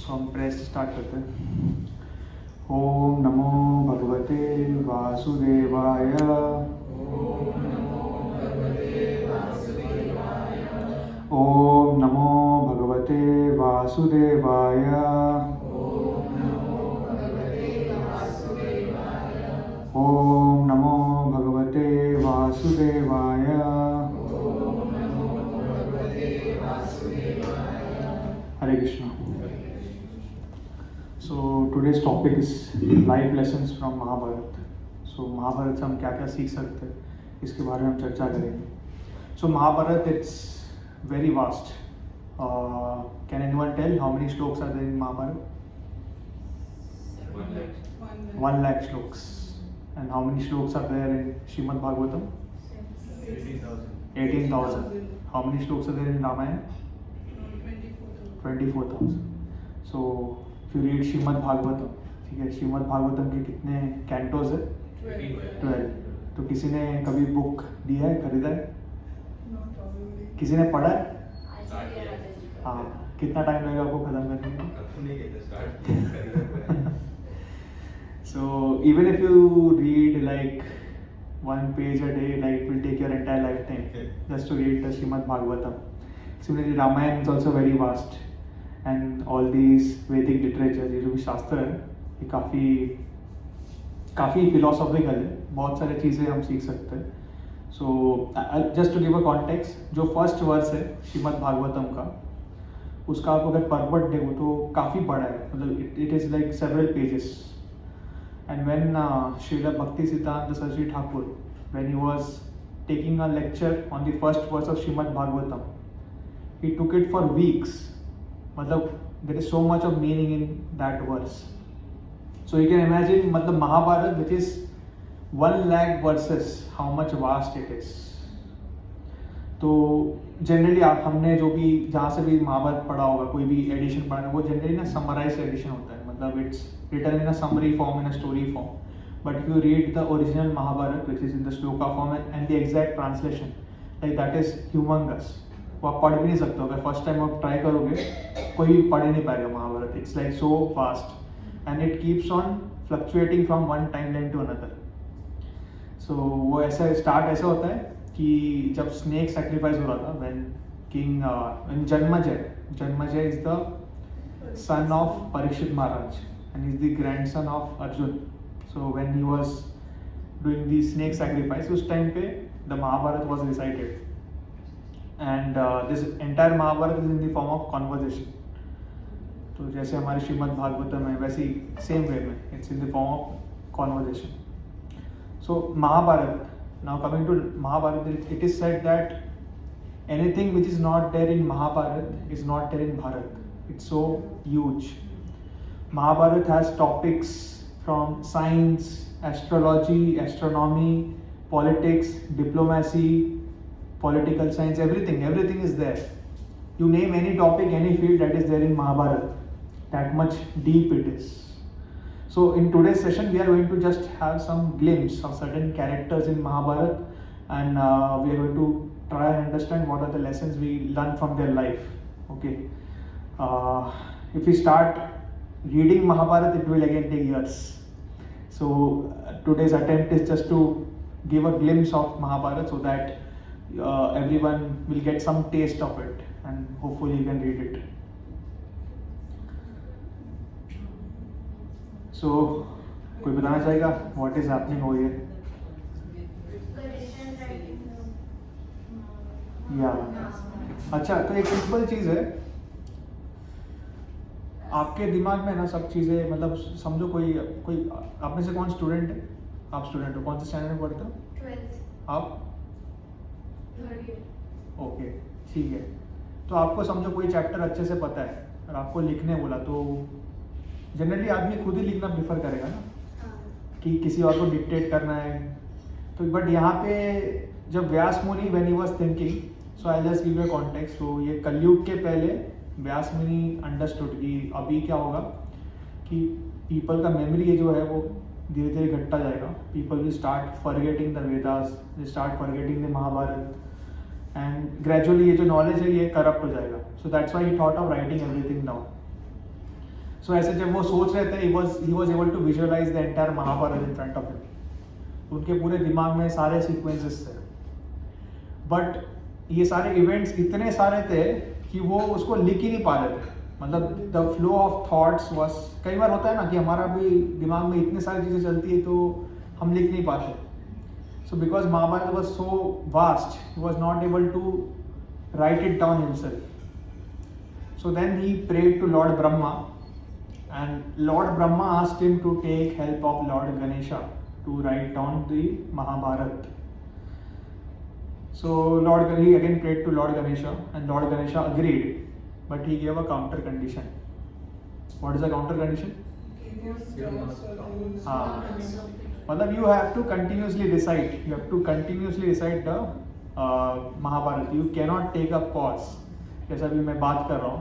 तो हम press start करते हैं। ओम नमो भगवते वासुदेवाय। ओम नमो भगवते वासुदेवाय। ओम नमो भगवते वासुदेवाय। हरे Krishna. So today's topic is life lessons from Mahabharat. So Mahabharat से हम क्या क्या सीख सकते हैं इसके बारे में हम चर्चा करेंगे. So Mahabharat it's very vast. Can anyone tell how many shlokas are there in Mahabharata? 1 lakh shlokas. And how many shlokas are there in Srimad Bhagavatam? 18,000. How many shlokas are there in Ramayana? 24,000. So if you read Shrimad Bhagavatam, ठीक है, श्रीमद् भागवतम के कितने cantos है? 12. तो किसी ने कभी book दिया है, खरीदा है? किसी ने पढ़ा है? हाँ, कितना टाइम लगेगा आपको खत्म करने में? So even if you read like 1 page a day, like it will take your entire lifetime just to read the Srimad Bhagavatam. Similarly, Ramayana is also very vast, and all these Vedic literature, ये जो भी शास्त्र है, ये काफ़ी philosophical है, बहुत सारी चीज़ें हम सीख सकते हैं. So just to give a context, जो first verse है श्रीमद् भागवतम का, उसका आप अगर परपट देखो तो काफ़ी बड़ा है, मतलब it is like several pages. And when Srila Bhakti Siddhanta Saraswati Thakur, when he was taking a lecture on the first verse of Srimad Bhagavatam, he took it for weeks. मतलब there is so much of meaning in that verse. So you can imagine मतलब Mahabharata, which is 1 lakh verses, how much vast it is. तो generally हमने जो भी जहाँ से भी महाभारत पढ़ा होगा, कोई भी एडिशन पढ़ा है, वो जनरली ना समराइज एडिशन होता है, मतलब it's written in a summary form, in a story form. But if you read the original Mahabharata, which is in the shloka form and the exact translation, like that is humongous. वो आप पढ़ भी नहीं सकते हो, अगर first time आप try करोगे कोई भी पढ़ ही नहीं पाएगा Mahabharat. It's like so fast and it keeps on fluctuating from one time line to another. So वो ऐसा स्टार्ट ऐसा होता है कि जब स्नेक सैक्रिफाइस हो रहा था, when Janmejay is the son of Parikshit Maharaj and he is the grandson of Arjun. So when he was doing the snake sacrifice, उस time पे the Mahabharata was recited, and this entire Mahabharata is in the form of conversation. तो जैसे हमारे श्रीमद् भागवतम है, वैसे ही same way में it's in the form of conversation. So Mahabharata, now coming to Mahabharata, it is said that anything which is not there in Mahabharata is not there in Bharat. It's so huge. Mahabharata has topics from science, astrology, astronomy, politics, diplomacy, political science, everything is there. You name any topic, any field, that is there in Mahabharata. That much deep it is. So in today's session we are going to just have some glimpse of certain characters in Mahabharata, and we are going to try and understand what are the lessons we learn from their life. Okay. If we start reading Mahabharata, it will again take years. So today's attempt is just to give a glimpse of Mahabharata so that everyone will get some taste of it, and hopefully you can read it. So कोई बताना चाहेगा what is happening over here? अच्छा, तो एक simple चीज़ है, आपके दिमाग में ना सब चीज़ें, मतलब समझो कोई आप में से कौन स्टूडेंट है? आप स्टूडेंट हो, कौन से स्टैंडर्ड में पढ़ते हो? 12th. आप 3rd year. ओके, ठीक है. तो आपको समझो कोई चैप्टर अच्छे से पता है और आपको लिखने बोला, तो जनरली आदमी खुद ही लिखना प्रेफर करेगा ना, कि किसी और को डिक्टेट करना है. तो बट यहाँ पे जब व्यास मुनि when he was thinking, so I just give you context. तो ये कलयुग के पहले व्यास मुनि अंडरस्टूड कि अभी क्या होगा कि पीपल का मेमोरी जो है वो धीरे धीरे घटता जाएगा. People will start forgetting the Vedas, will start forgetting the Mahabharat, and gradually ये जो नॉलेज है ये करप्ट हो जाएगा. So that's why he thought of writing everything down. So ऐसे जब वो सोच रहे थे, he was able to visualize the entire Mahabharat in front of him. उनके पूरे दिमाग में सारे सीक्वेंसेस थे, बट ये सारे इवेंट्स इतने सारे थे कि वो उसको लिख ही नहीं पा रहे थे. मतलब the flow of thoughts was, कई बार होता है ना कि हमारा भी दिमाग में इतनी सारी चीज़ें चलती है तो हम लिख नहीं पाते. So because Mahabharata was so vast, he was not able to write it down himself. So then he prayed to Lord Brahma, and Lord Brahma asked him to take help of Lord Ganesha to write down the Mahabharata. So he again prayed to Lord Ganesha, and Lord Ganesha agreed, but he gave a counter condition. What is the counter condition? मतलब you have to continuously recite. You have to continuously recite the Mahabharata. You cannot take a pause. जैसे अभी मैं बात कर रहा हूँ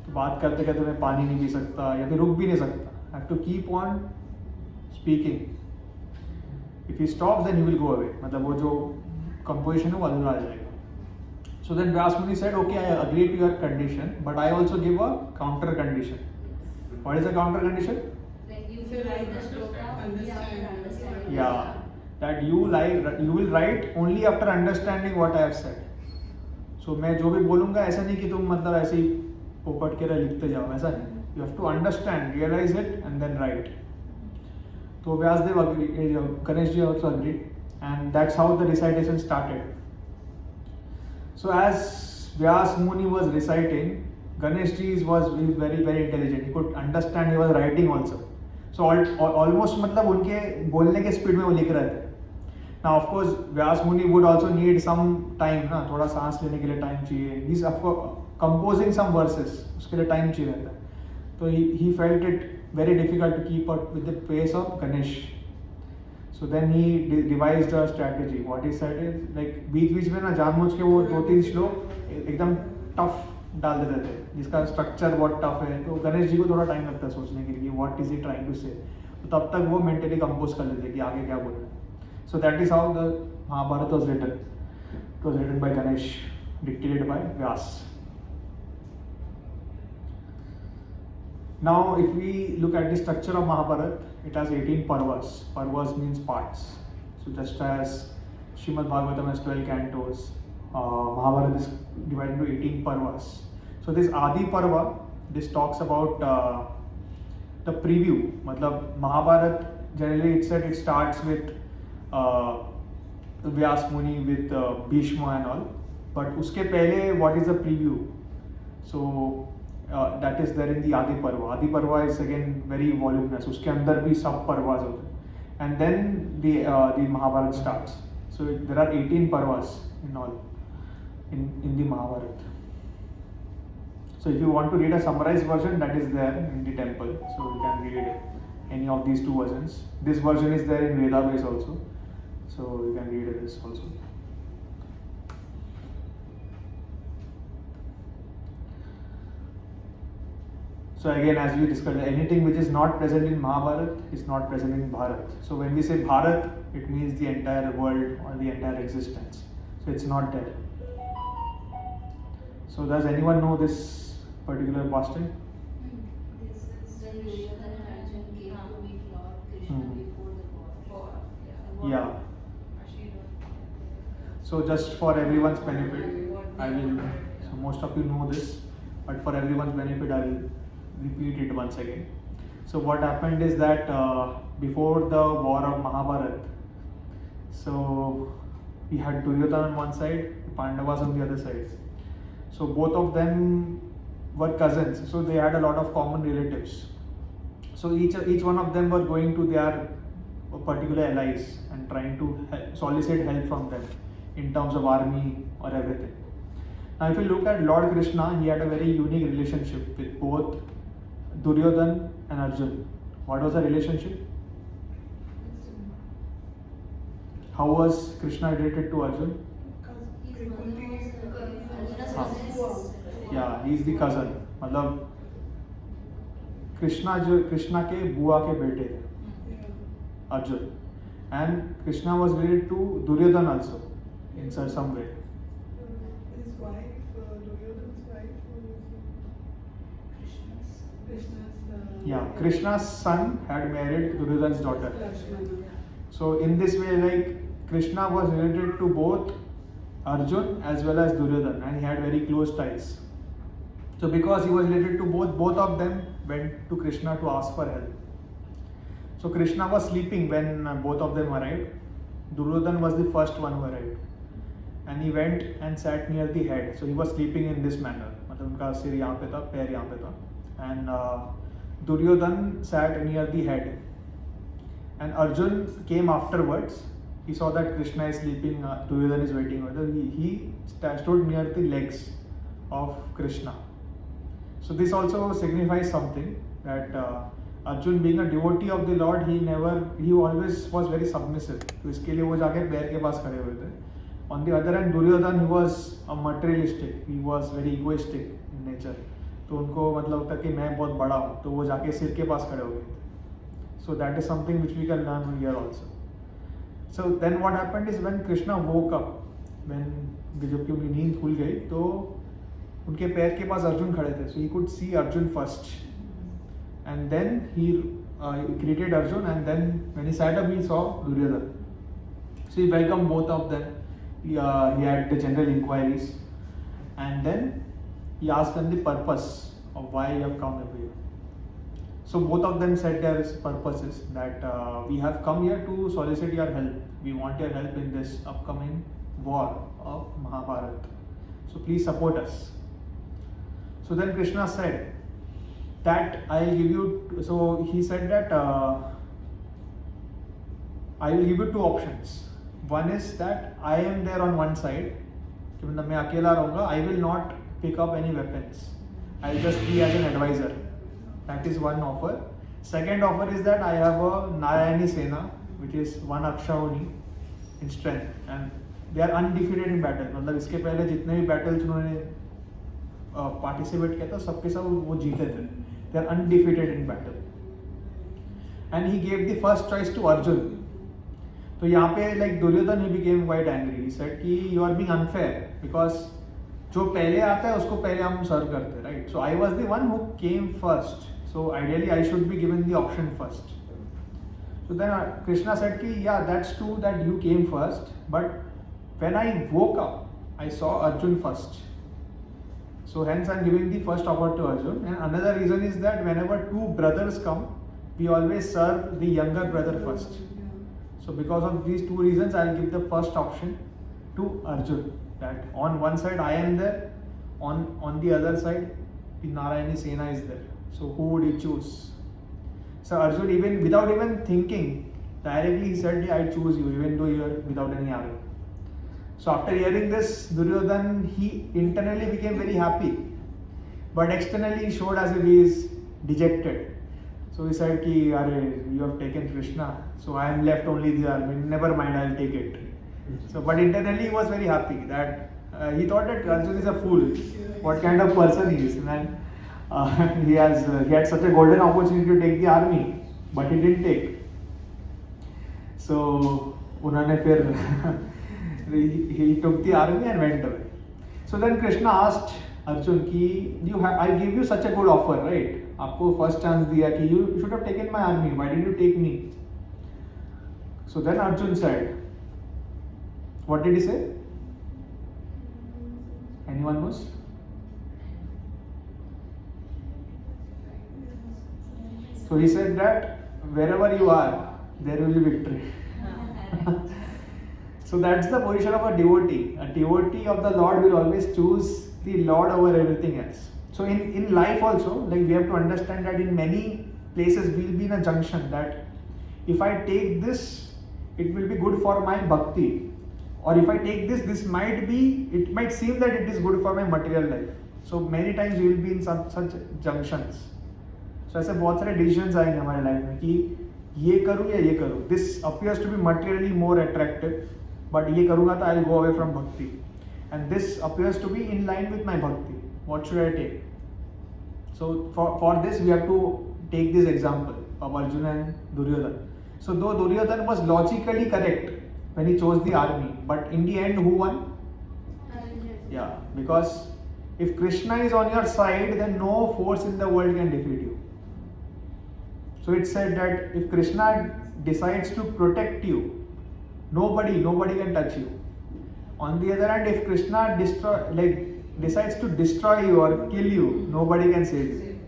तो बात करते करते मैं पानी नहीं पी सकता या फिर रुक भी नहीं सकता. I have to keep on speaking. If you stop then you will go away. मतलब वो जो कंपोजिशन है वो अधूरा आ जाएगा. सो then Vyasa Muni said okay, I agree to your condition, but I also give a counter condition. What is the counter condition? Yeah, that you will write only after understanding what I have said. So मैं जो भी बोलूँगा ऐसा नहीं कि तुम मतलब ऐसे ही पोपट के लिखते जाओ, ऐसा नहीं. You have to understand, realize it and then write. तो Vyasdev Ganesh ji also agreed, and that's how the recitation started. So as Vyas Muni was reciting, Ganesh ji was very very intelligent. He could understand, he was writing also. So almost मतलब उनके बोलने के speed में वो लिख रहे थे. Now of course Vyas Muni would also need some time ना, थोड़ा सांस लेने के लिए टाइम चाहिए. He's of course composing some verses, उसके लिए टाइम चाहिए रहता है. तो he felt it very difficult to keep up with the pace of Ganesh. So then he devised a strategy. What he said is like बीच में ना जानबूझ के वो 2-3 श्लोक एकदम टफ डाल देते थे जिसका स्ट्रक्चर बहुत टफ है. तो गणेश जी को थोड़ा टाइम लगता है सोचने के लिए what is he trying to say. तो तब तक वो मेंटली कंपोज कर लेते कि आगे क्या बोलना है. So that is how the Mahabharata was written. It was written by Ganesh, dictated by Vyasa. Now if we look at the structure of Mahabharata, it has 18 parvas. Parvas means parts. So just as Srimad Bhagavatam has 12 cantos, Mahabharata is divided into 18 parvas. So this Adi Parva, this talks about the preview. मतलब Mahabharata generally it said it starts with Vyas Muni with Bhishma and all. But उसके पहले what is the preview? So that is there in the Adi Parva. Adi Parva is again very voluminous. उसके अंदर भी सब parvas होते हैं. And then the Mahabharata starts. So there are 18 parvas in all in the Mahabharata. So if you want to read a summarized version, that is there in the temple. So you can read any of these two versions. This version is there in Vedabase also. So you can read this also. So again, as we discussed, anything which is not present in Mahabharata is not present in Bharat. So when we say Bharat, it means the entire world or the entire existence. So it's not there. So does anyone know this particular posture? This is when Duryodhana and Arjun came to meet Lord Krishna before the war. Yeah. So just for everyone's benefit, I will. So most of you know this, but for everyone's benefit, I will repeat it once again. So what happened is that before the war of Mahabharata, so we had Duryodhana on one side, Pandavas on the other side. So both of them were cousins, so they had a lot of common relatives. So each one of them were going to their particular allies and trying to solicit help from them in terms of army or everything. Now if you look at Lord Krishna, he had a very unique relationship with both Duryodhana and Arjun. What was the relationship? How was Krishna related to Arjun? His mother was Arjuna's sister. Yeah, he is the cousin. मतलब कृष्णा के बुआ के बेटे थे Arjun. And Krishna was related to Duryodhana also in some way. His wife, Duryodhana's wife, was Krishna's Yeah, Krishna's son had married Duryodhana's daughter. Lakshmana. So in this way, like Krishna was related to both Arjun as well as Duryodhana, and he had very close ties. So because he was related to both of them went to Krishna to ask for help. So Krishna was sleeping when both of them arrived. Duryodhana was the first one who arrived, and he went and sat near the head. So he was sleeping in this manner. मतलब उनका सिर यहाँ पे था, पैर यहाँ पे था, and Duryodhana sat near the head. And Arjun came afterwards. He saw that Krishna is sleeping, Duryodhana is waiting. He stood near the legs of Krishna. So this also signifies something that Arjun, being a devotee of the Lord, he always was very submissive. तो इसके लिए वो जाके पैर के पास खड़े हुए थे. On the other hand, Duryodhana, he was a materialistic. He was very egoistic in nature. तो उनको मतलब था कि मैं बहुत बड़ा हूँ, तो वो जाके सिर के पास खड़े हो गए थे. So that is something which we can learn from here also. So then what happened is when Krishna woke up, when जबकि उनकी नींद खुल गई, तो उनके पैर के पास अर्जुन खड़े थे. So he could see Arjun first, and then he greeted Arjun, and then when he sat up, he saw Duryodhana. So he welcomed both of them. He had the general inquiries, and then he asked them the purpose of why you have come over here. So both of them said their purposes, that we have come here to solicit your help. We want your help in this upcoming war of Mahabharata. So please support us. So then Krishna said that I will give you. So he said that I will give you two options. One is that I am there on one side. कि मतलब मैं अकेला रहूँगा. I will not pick up any weapons. I will just be as an advisor. That is one offer. Second offer is that I have a Narayani Sena, which is one Akshauhini in strength, and they are undefeated in battle. मतलब इसके पहले जितने भी battles उन्होंने participate किया था, सबके सब वो जीते थे. They are undefeated in battle. And he gave the first choice to Arjun. तो यहाँ पे like Duryodhana, he became quite angry. He said कि you are being unfair because जो पहले आता है उसको पहले हम सर्व करते हैं, right? So I was the one who came first. So ideally I should be given the option first. So then Krishna said कि yeah, that's true that you came first, but when I woke up, I saw Arjun first. So hence I'm giving the first offer to Arjun. And another reason is that whenever two brothers come, we always serve the younger brother first. So because of these two reasons, I'll give the first option to Arjun. That on one side I am there, on the other side the Narayani Sena is there. So who would he choose? So Arjun, even without even thinking, directly he said, yeah, I choose you, even though you are without any arrow. So after hearing this, Duryodhana, he internally became very happy, but externally he showed as if he is dejected. So he said, ki, you have taken Krishna, so I am left only the army. Never mind, I'll take it. So, but internally he was very happy that he thought that Arjun is a fool. What kind of person he is, and he had such a golden opportunity to take the army, but he didn't take. So उन्होंने फिर he took the army and went away. So then Krishna asked Arjun कि I give you such a good offer, right? आपको first chance दिया कि you should have taken my army. Why did you take me? So then Arjun said, what did he say? Anyone knows? So he said that wherever you are, there will be victory. So that's the position of a devotee. A devotee of the Lord will always choose the Lord over everything else. So in life also, like we have to understand that in many places we will be in a junction that if I take this, it will be good for my bhakti. Or if I take this, it might seem that it is good for my material life. So many times we will be in such junctions. So ऐसे बहुत सारे decisions आएंगे हमारे life में कि ये करूँ या ये करूँ. This appears to be materially more attractive, but ये करूँगा तो I'll go away from bhakti. And this appears to be in line with my bhakti. What should I take? So for this we have to take this example of Arjuna and Duryodhana. So though Duryodhana was logically correct when he chose the army, but in the end who won? Yeah, because if Krishna is on your side, then no force in the world can defeat you. So it's said that if Krishna decides to protect you, nobody can touch you. On the other hand, if Krishna decides to destroy you or kill you, nobody can save you.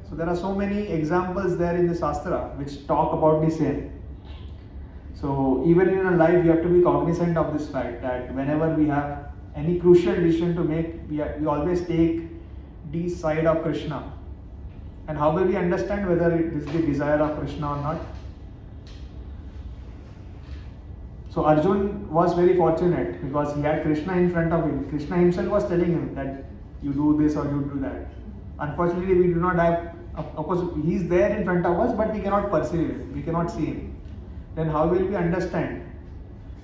So there are so many examples there in the Shastra which talk about the same. So even in our life, we have to be cognizant of this fact that whenever we have any crucial decision to make, we always take the side of Krishna. And how will we understand whether it is the desire of Krishna or not? So Arjun was very fortunate because he had Krishna in front of him. Krishna himself was telling him that you do this or you do that. Unfortunately, we do not have, of course, he is there in front of us, but we cannot perceive him, we cannot see him. Then how will we understand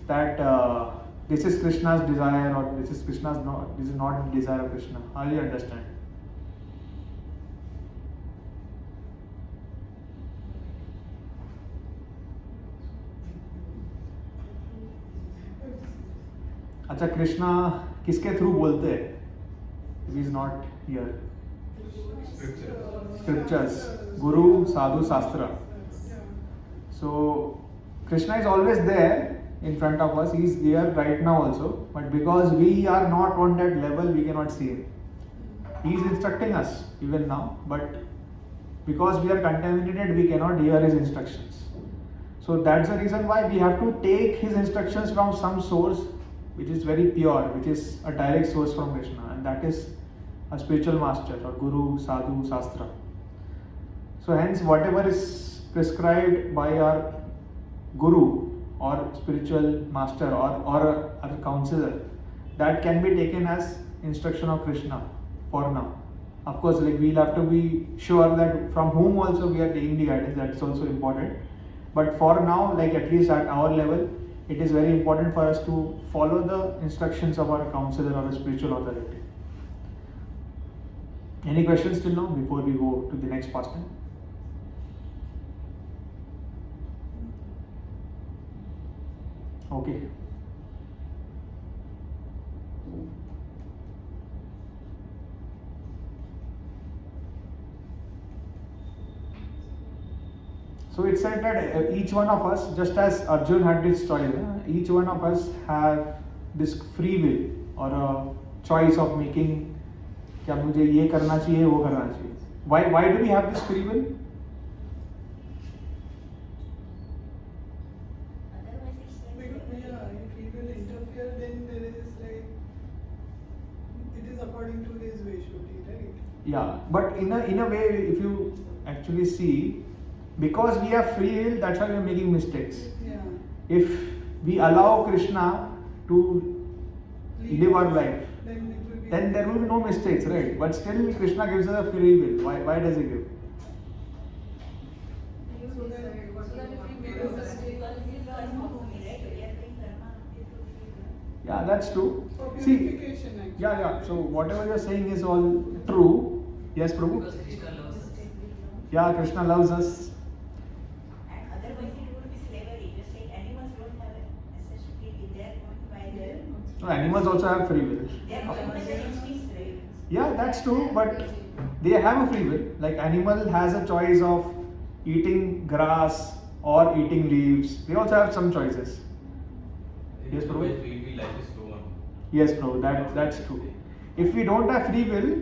that this is Krishna's desire or this is not the desire of Krishna? How will you understand? अच्छा, कृष्णा किसके through बोलते हैं? He is not here. Scriptures, Guru, Sadhu, Shastra. So Krishna is always there in front of us. He is there right now also. But because we are not on that level, we cannot see him. He is instructing us even now. But because we are contaminated, we cannot hear his instructions. So that's the reason why we have to take his instructions from some source which is very pure, which is a direct source from Krishna, and that is a spiritual master or Guru, Sadhu, Shastra. So hence whatever is prescribed by our Guru or spiritual master or a counselor, that can be taken as instruction of Krishna for now. Of course, we'll have to be sure that from whom also we are taking the guidance, that's also important. But for now, at least at our level, it is very important for us to follow the instructions of our counselor or a spiritual authority. Any questions till now before we go to the next pastime? Okay. So it's said that each one of us, just as Arjun had this choice, each one of us have this free will or a choice of making क्या मुझे ये करना चाहिए वो करना चाहिए. Why do we have this free will? If he will interfere, then there is it is according to his wish, right? Yeah, but in a way, if you actually see, because we have free will, that's why we are making mistakes. Yeah. If we allow Krishna to live our life, then there will be no mistakes, right? But still, Krishna gives us a free will. Why does he give? Yeah, that's true. See, yeah. So whatever you are saying is all true. Yes, Prabhu. Because Krishna loves us. Yeah, Krishna loves us. And otherwise it would be slavery. Just like animals don't have a necessity, they are going by their. No, animals also have free will. They are going by their instincts, right? Yeah, that's true, but they have a free will. Like animal has a choice of eating grass or eating leaves. They also have some choices. Yes, Prabhu. Otherwise we'll be like a stone. Yes, Prabhu, that's true. If we don't have free will,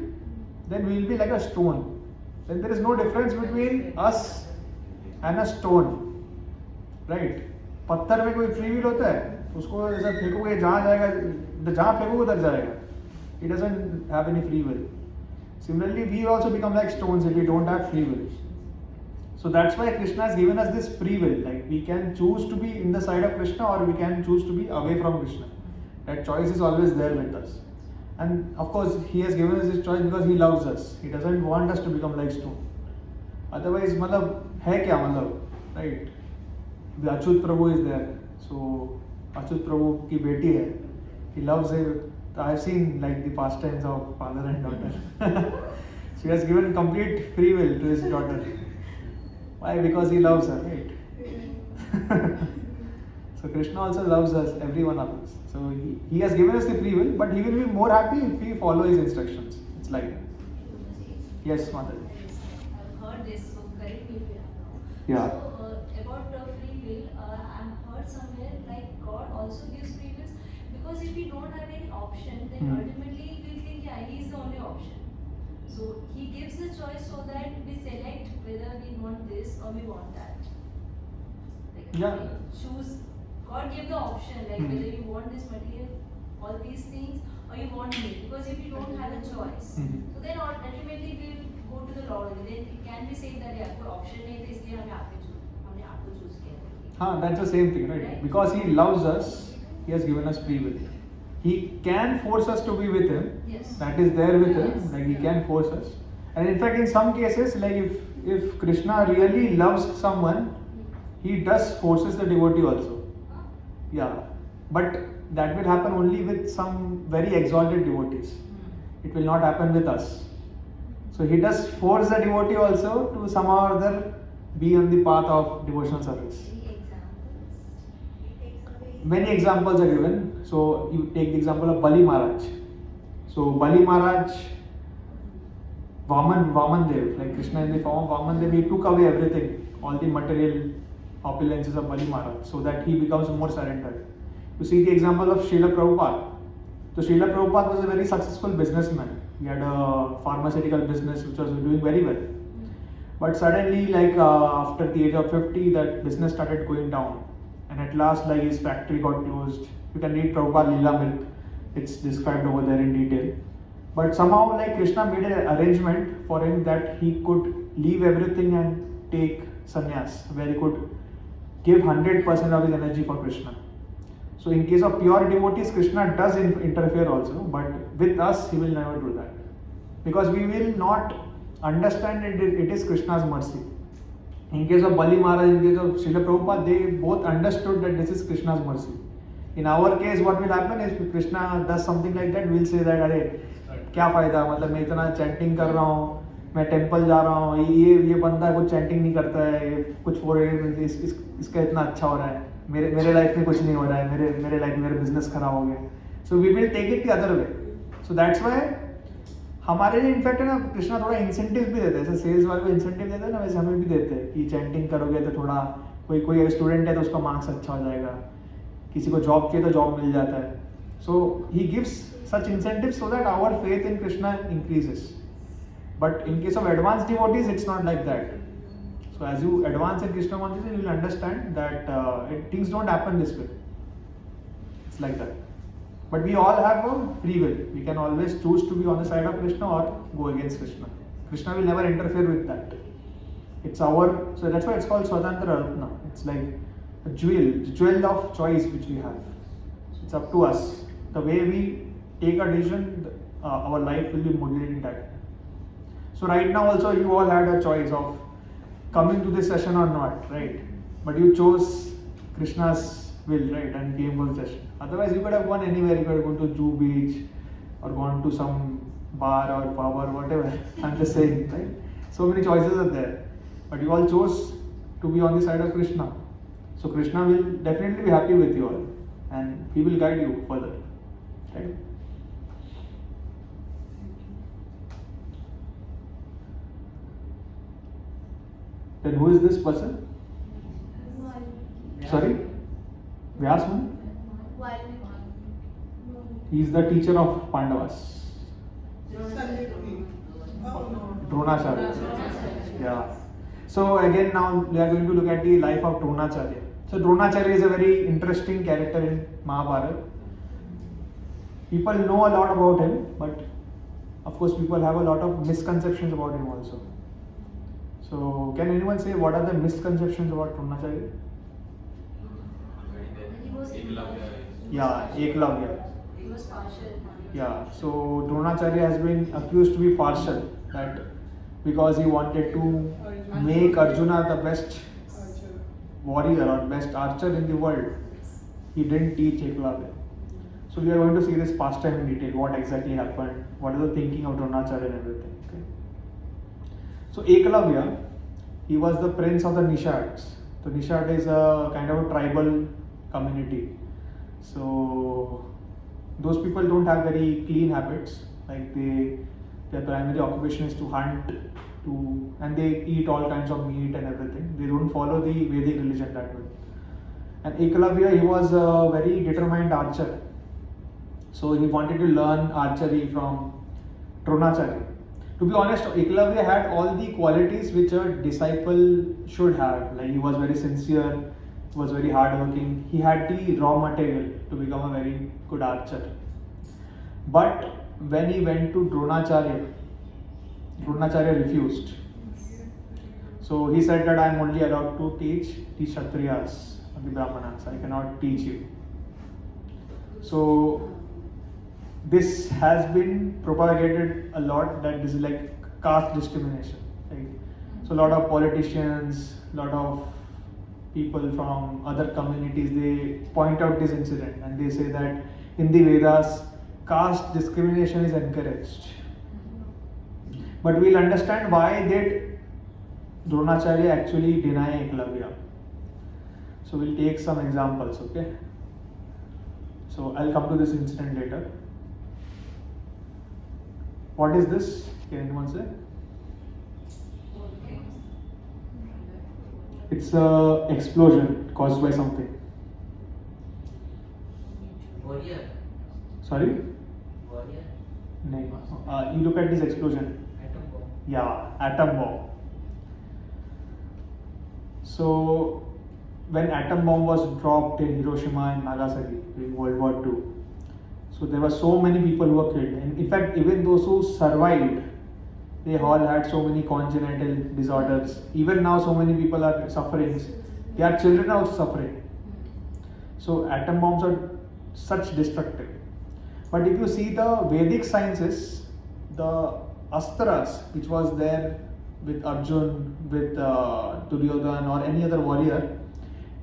then we will be like a stone. Then there is no difference between us and a stone, right? पत्थर में कोई free will होता है? उसको ऐसा फेंकोगे जहाँ जाएगा, जहाँ फेंकोगे उधर जाएगा. He doesn't have any free will. Similarly, we also become like stones if we don't have free will. So that's why Krishna has given us this free will. Like we can choose to be in the side of Krishna or we can choose to be away from Krishna. That choice is always there with us. And of course, he has given us this choice because he loves us. He doesn't want us to become like stone. Otherwise, मतलब है क्या मतलब, right? The Achyut Prabhu is there. So Achyut Prabhu की बेटी है. He loves her. I have seen like the pastimes of father and daughter. She has given complete free will to his daughter. Why? Because he loves her, right? So Krishna also loves us, every one of us. So he has given us the free will, but he will be more happy if we follow his instructions. It's like that. Yes, Mother. I've heard this, so correct me if I'm wrong. Yeah. So about free will, I've heard somewhere like God also gives free wills because if we don't have any option, then ultimately we'll think yeah he is the only option. So he gives the choice so that we select whether we want this or we want that. Like Yeah. we choose. God gave the option like whether you want this material, all these things, or you want me. Because if you don't have a choice, so then ultimately we'll go to the Lord. Then it can be said that yeah कोई option नहीं था इसलिए हमने आपको choose किया. That's the same thing, right? Right. Because he loves us, he has given us free will. He can force us to be with him. Yes. That is there with him. Yes. Like he can force us. And in fact, in some cases, like if Krishna really loves someone, he does forces the devotee also. Yeah, but that will happen only with some very exalted devotees. It will not happen with us. So he does force the devotee also to somehow or other be on the path of devotional service. Any examples? It takes away. Many examples are given. So you take the example of Bali Maharaj. So Bali Maharaj, Vaman Dev, like Krishna in the form of Vaman Dev, he took away everything, all the material opulences of Bali Maharaj, so that he becomes more surrendered. You see the example of Srila Prabhupada. So Srila Prabhupada was a very successful businessman. He had a pharmaceutical business which was doing very well. But suddenly, like after the age of 50, that business started going down. And at last, like his factory got closed. You can read Prabhupada Lilamrit. It's described over there in detail. But somehow, like Krishna made an arrangement for him that he could leave everything and take sannyas, where he could give 100% of his energy for Krishna. So in case of pure devotees, Krishna does interfere also, but with us, he will never do that. Because we will not understand it is Krishna's mercy. In case of Bali Maharaj, in case of Srila Prabhupada, they both understood that this is Krishna's mercy. In our case, what will happen is if Krishna does something like that, we'll say that, अरे क्या फायदा, मतलब मैं इतना chanting कर रहा हूँ, मैं टेम्पल जा रहा हूँ, ये बंदा कुछ चैंटिंग नहीं करता है, ये कुछ फॉर इसका इतना अच्छा हो रहा है, मेरे लाइफ में कुछ नहीं हो रहा है, मेरे लाइफ में मेरा बिजनेस खराब हो गया. So we will take it the other way. So that's why हमारे लिए इनफैक्ट है ना, कृष्णा थोड़ा इंसेंटिव भी देते हैं. जैसे सेल्स वाले को इंसेंटिव देते हैं ना, वैसे हमें भी देते हैं कि चैंटिंग करोगे तो थोड़ा कोई स्टूडेंट है तो उसका मार्क्स अच्छा हो जाएगा, किसी को जॉब चाहिए तो जॉब मिल जाता है. So he gives such incentives so that our faith in Krishna increases. But in case of advanced devotees, it's not like that. So as you advance in Krishna consciousness, you will understand that things don't happen this way. It's like that. But we all have a free will. We can always choose to be on the side of Krishna or go against Krishna. Krishna will never interfere with that. It's so that's why it's called Swatantra Ratna. It's like a jewel of choice which we have. So it's up to us. The way we take a decision, our life will be modeled in that. So right now also you all had a choice of coming to this session or not, right? But you chose Krishna's will, right, and came for the session. Otherwise you could have gone anywhere. You could have gone to Juhu Beach or gone to some bar or pub or whatever. I'm just saying, right? So many choices are there. But you all chose to be on the side of Krishna. So Krishna will definitely be happy with you all, and he will guide you further, right? Then who is this person? Sorry? Vyasman? He is the teacher of Pandavas. Sanjay. Oh no. Dronacharya. Yeah. So again now we are going to look at the life of Dronacharya. So Dronacharya is a very interesting character in Mahabharata. People know a lot about him, but of course people have a lot of misconceptions about him also. So can anyone say what are the misconceptions about Dronacharya? Yeah, Eklavya. He was partial. Yeah, so Dronacharya has been accused to be partial, that because he wanted to make Arjuna the best Archer. warrior or best archer in the world, he didn't teach Eklavya. So we are going to see this pastime in detail, what exactly happened, what is the thinking of Dronacharya and everything. Okay? So Eklavya, he was the prince of the Nishades. So Nishad is a kind of a tribal community. So those people don't have very clean habits. Like their primary occupation is to hunt, and they eat all kinds of meat and everything. They don't follow the Vedic religion that way. And Eklavya, he was a very determined archer. So he wanted to learn archery from Dronacharya. To be honest, Eklavya had all the qualities which a disciple should have. Like he was very sincere, he was very hardworking. He had the raw material to become a very good archer. But when he went to Dronacharya, Dronacharya refused. So he said that I am only allowed to teach the Kshatriyas, the Brahmanas. I cannot teach you. So this has been propagated a lot, that this is like caste discrimination. Right? So a lot of politicians, a lot of people from other communities, they point out this incident and they say that in the Vedas, caste discrimination is encouraged. But we'll understand why did Dronacharya actually deny Eklavya. So we'll take some examples, okay? So I'll come to this incident later. What is this? Can anyone say? It's a explosion caused by something. Warrior. Sorry? Warrior. No. You look at this explosion. Atom bomb. Yeah, atom bomb. So when atom bomb was dropped in Hiroshima and Nagasaki during World War II, so there were so many people who were killed. And in fact, even those who survived, they all had so many congenital disorders. Even now, so many people are suffering. Their children are also suffering. So atom bombs are such destructive. But if you see the Vedic sciences, the astras which was there with Arjun, with Duryodhan or any other warrior,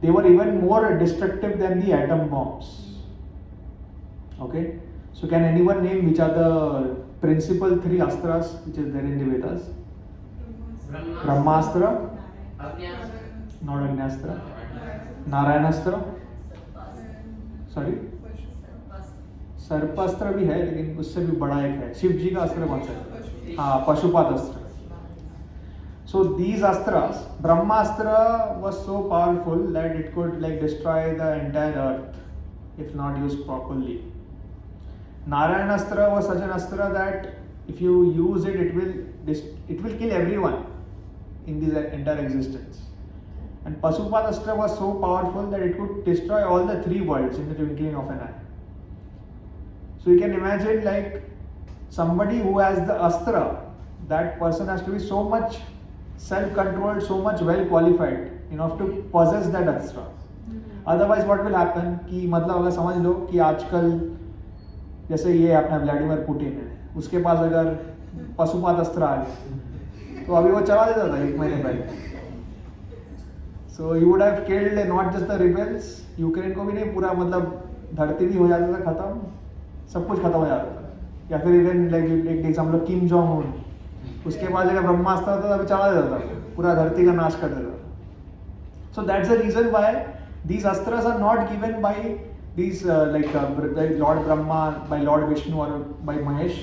they were even more destructive than the atom bombs. Okay, so can anyone name which are the principal three astras which is there in the Vedas? Brahmastra, Agnyastra. not Agnastra, Narayanastra, sorry Sarpastra भी है लेकिन उससे भी बड़ा एक है शिव जी का अस्त्र कौन सा है हाँ पशुपात अस्त्र so these astras brahmastra was so powerful that it could like destroy the entire earth if not used properly narayanastra was such an astra that if you use it it will kill everyone in this entire existence and pasupat astra was so powerful that it could destroy all the three worlds in the twinkling of an eye. So you can imagine like somebody who has the astra, that person has to be so much self-controlled, so much well qualified enough to possess that astra. Otherwise what will happen कि मतलब अगर समझ लो कि आजकल जैसे ये अपना Vladimir Putin है उसके पास अगर पशुपात अस्त्र आ गया तो अभी वो चला देता था एक महीने पहले So he would have killed not just the rebels, Ukraine को भी नहीं पूरा मतलब धरती भी हो जाता था खत्म सब कुछ खत्म हो जाता था या फिर इवन लाइक एक एग्जाम्पल किम जोंग उन उसके पास अगर ब्रह्मास्त्र होता था अभी चला देता था पूरा धरती का नाश कर देता था so that's the reason why these astras are not given by these by Lord Brahma, by Lord Vishnu or by Mahesh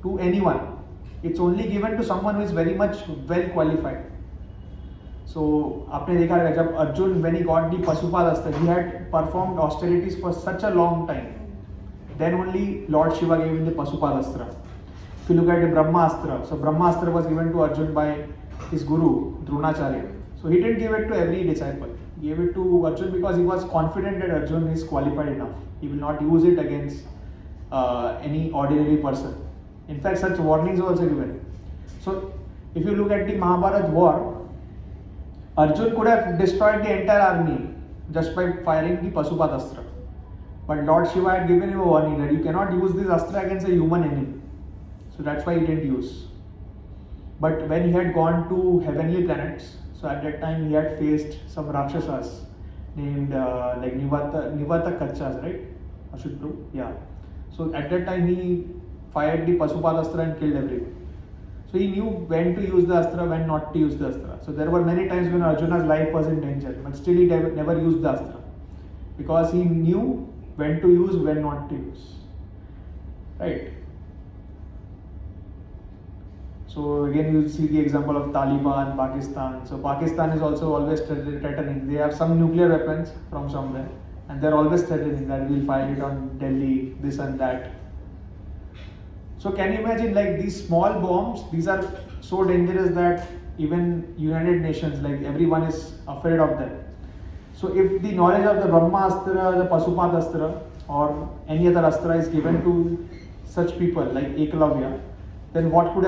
to anyone. It's only given to someone who is very much well qualified. So आपने देखा रहेगा जब Arjun when he got the Pasupat Astra, he had performed austerities for such a long time. Then only Lord Shiva gave him the Pasupat Astra. If you look at the Brahmastra, so Brahmastra was given to Arjun by his guru Dronacharya. So he didn't give it to every disciple. He gave it to Arjun because he was confident that Arjun is qualified enough. He will not use it against any ordinary person. In fact, such warnings are also given. So if you look at the Mahabharata war, Arjun could have destroyed the entire army just by firing the Pasupat Astra. But Lord Shiva had given him a warning that you cannot use this Astra against a human enemy. So that's why he didn't use. But when he had gone to heavenly planets, so at that time he had faced some Rakshasas named like Nivata Kachas, right? Ashut Prabhu? Yeah. So at that time he fired the Pasupat Astra and killed everyone. So he knew when to use the Astra, when not to use the Astra. So there were many times when Arjuna's life was in danger, but still he never used the Astra. Because he knew when to use, when not to use. Right? So again, you see the example of Taliban, Pakistan. So Pakistan is also always threatening. They have some nuclear weapons from somewhere, and they're always threatening that we'll fire it on Delhi, this and that. So can you imagine, like, these small bombs? These are so dangerous that even United Nations, like, everyone is afraid of them. So if the knowledge of the Brahmastra, the Pasupat Astra, or any other Astra is given to such people like Eklavya, then what could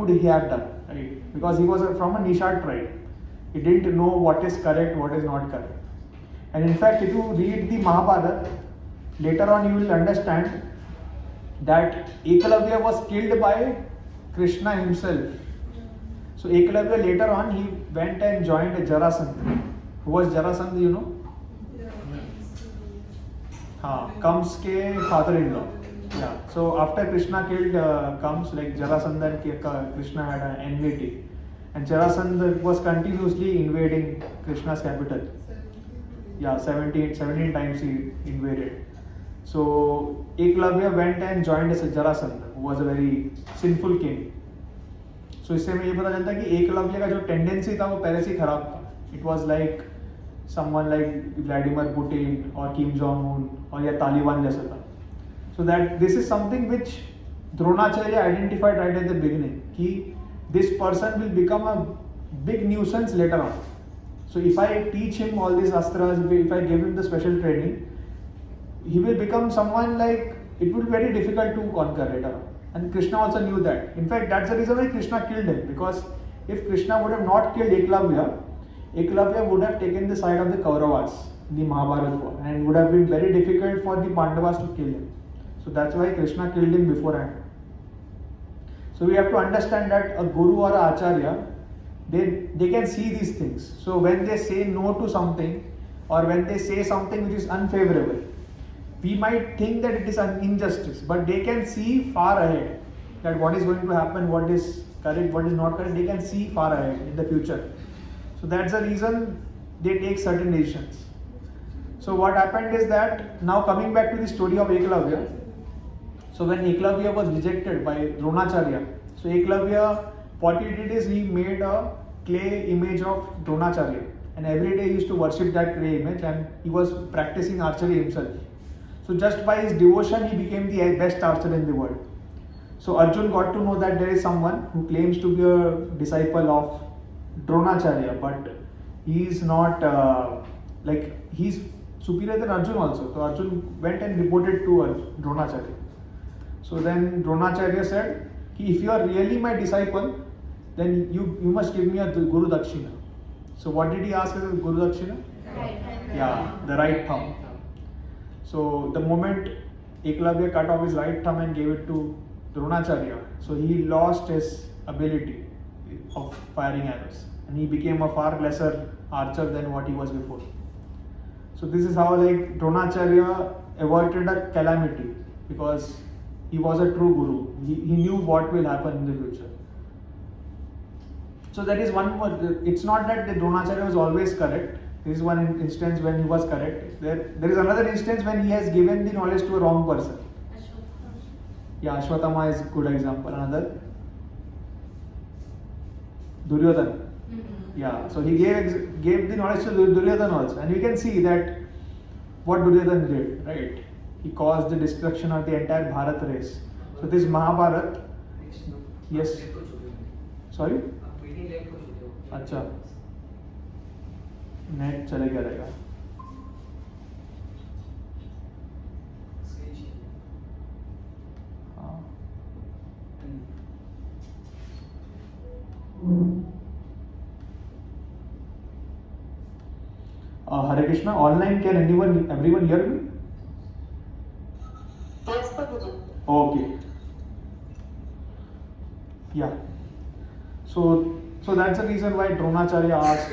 he have done, right? Because he was from a Nishad tribe. He didn't know what is correct, what is not correct. And in fact, if you read the Mahabharata, later on you will understand that Eklavya was killed by Krishna himself. So Eklavya later on, he went and joined Jarasandha. Who was Jarasandha, you know? Kams ke father-in-law. Yeah. So after Krishna killed Kams, like Jarasandha and Krishna had an enmity, and Jarasandha was continuously invading Krishna's capital. Yeah, 17 times he invaded. So Eklavya went and joined as Jarasandha, who was a very sinful king. So इससे हमें ये पता चलता है कि एकलव्य का जो tendency था वो पहले से ही खराब था. It was like someone like Vladimir Putin or Kim Jong-un or या तालिबान जैसा था. So that this is something which Dronacharya identified right at the beginning, कि this person will become a big nuisance later on. So if I teach him all these astras, if I give him the special training, he will become someone like, it will be very difficult to conquer later on. And Krishna also knew that. In fact, that's the reason why Krishna killed him, because if Krishna would have not killed Eklavya, Eklavya would have taken the side of the Kauravas in the Mahabharata war, and it would have been very difficult for the Pandavas to kill him. So that's why Krishna killed him beforehand. So we have to understand that a guru or a acharya, they can see these things. So when they say no to something, or when they say something which is unfavorable, we might think that it is an injustice, but they can see far ahead that what is going to happen, what is correct, what is not correct. They can see far ahead in the future. So that's the reason they take certain decisions. So what happened is that, now coming back to the story of Eklavya. So when Eklavya was rejected by Dronacharya, so Eklavya, what he did is he made a clay image of Dronacharya, and every day he used to worship that clay image, and he was practicing archery himself. So just by his devotion, he became the best archer in the world. So Arjun got to know that there is someone who claims to be a disciple of Dronacharya, but he is not he's superior than Arjun also. So Arjun went and reported to Dronacharya. So then Dronacharya said, if you are really my disciple, then you must give me a Guru Dakshina. So what did he ask as a Guru Dakshina? Yeah, the right thumb. So the moment Eklavya cut off his right thumb and gave it to Dronacharya, so he lost his ability of firing arrows, and he became a far lesser archer than what he was before. So this is how, like, Dronacharya averted a calamity, because he was a true guru. He knew what will happen in the future. So that is one more. It's not that the Dronacharya was always correct. This is one instance when he was correct. There is another instance when he has given the knowledge to a wrong person. Yeah, Ashwatthama is a good example. Another, Duryodhana. Yeah, so he gave the knowledge to Duryodhana also, and we can see that what Duryodhana did, right? He caused the destruction of the entire Bharat race. So this Mahabharata. Yes. Sorry. अच्छा, net चले गया रहेगा. Hare Krishna. Online, can everyone hear me? Yes, Prabhuji. Okay. Yeah. So that's the reason why Dronacharya asked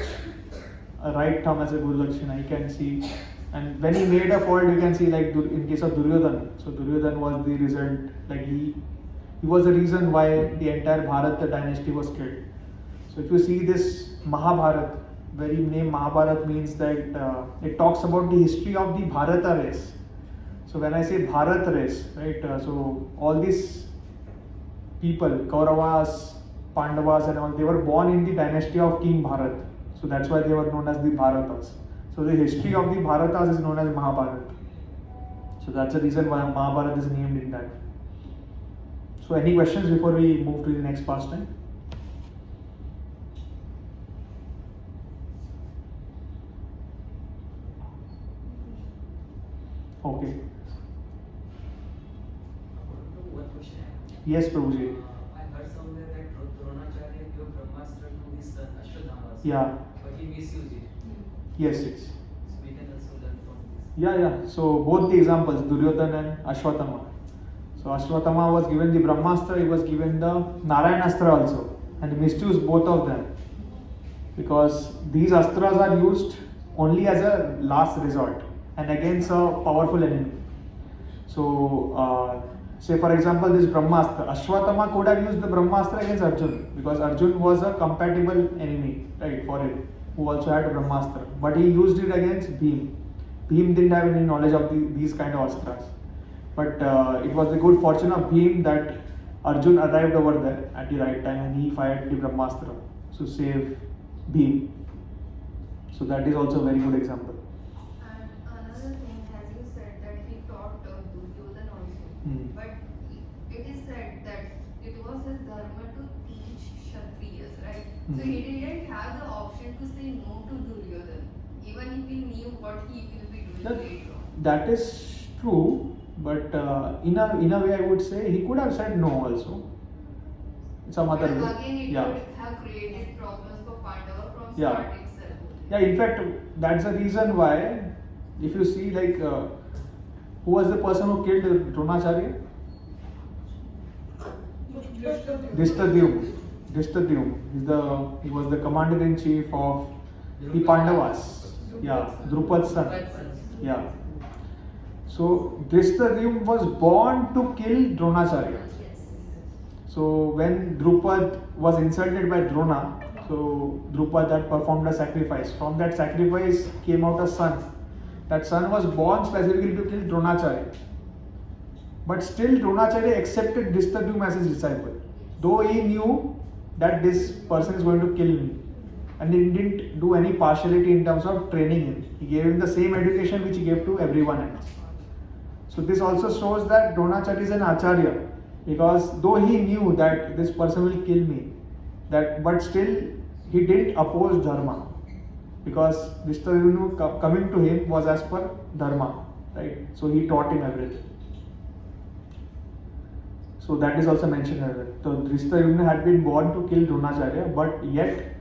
a right thumb as a Guru Dakshina. You can see, and when he made a fault, you can see, like in case of Duryodhana. So Duryodhana was the result, like he was the reason why the entire Bharata dynasty was killed. So if you see this Mahabharata, very name Mahabharata means that it talks about the history of the Bharata race. So when I say Bharat race, right, so all these people, Kauravas, Pandavas and all, they were born in the dynasty of King Bharat. So that's why they were known as the Bharatas. So the history of the Bharatas is known as Mahabharata. So that's the reason why Mahabharata is named in that. So any questions before we move to the next pastime? Okay. One question I have. Yes, Prabhuji. I heard somewhere that Dronacharya gave Brahmastra to his son Ashwadhama. Yeah. But he misused it. Yes, yes. So we can also learn from this. Yeah. So both the examples, Duryodhana and Ashwatthama. So Ashwatthama was given the Brahmastra, he was given the Narayanastra also, and he misused both of them because these astras are used only as a last resort and against a powerful enemy. So, say for example, this Brahmastra, Ashwatthama could have used the Brahmastra against Arjun because Arjun was a compatible enemy, right, for him, who also had a Brahmastra. But he used it against Bhim. Bhim didn't have any knowledge of these kind of astras. But it was the good fortune of Bhim that Arjun arrived over there at the right time and he fired the Brahmastra to save Bhim. So that is also a very good example. And another thing, as you said, that he taught Duryodhana also. But it is said that it was his dharma to teach Kshatriyas, right? So he didn't have the option to say no to Duryodhana, even if he knew what he will be doing later on. That is true, but in a way I would say he could have said no also. Some other But way. again, it Yeah. would have created problems for Pandava from Yeah. start itself. Yeah, in fact, that's the reason why, if you see, like, who was the person who killed Dronacharya? Dhristadyumna. He was the commander in chief of the Pandavas. Yeah, Drupad's son. Yeah. So Dhristadyumna was born to kill Dronacharya. Yes. So when Drupad was insulted by Drona, so Drupad had performed a sacrifice. From that sacrifice came out a son. That son was born specifically to kill Dronacharya. But still Dronacharya accepted Dhristadyumna as his disciple, though he knew that this person is going to kill me. And he didn't do any partiality in terms of training him. He gave him the same education which he gave to everyone else. So this also shows that Dronacharya is an acharya, because though he knew that this person will kill me, but still he didn't oppose dharma, because Dhristadyumna coming to him was as per dharma, right? So he taught him everything. So that is also mentioned here. So Dhristadyumna had been born to kill Dronacharya, but yet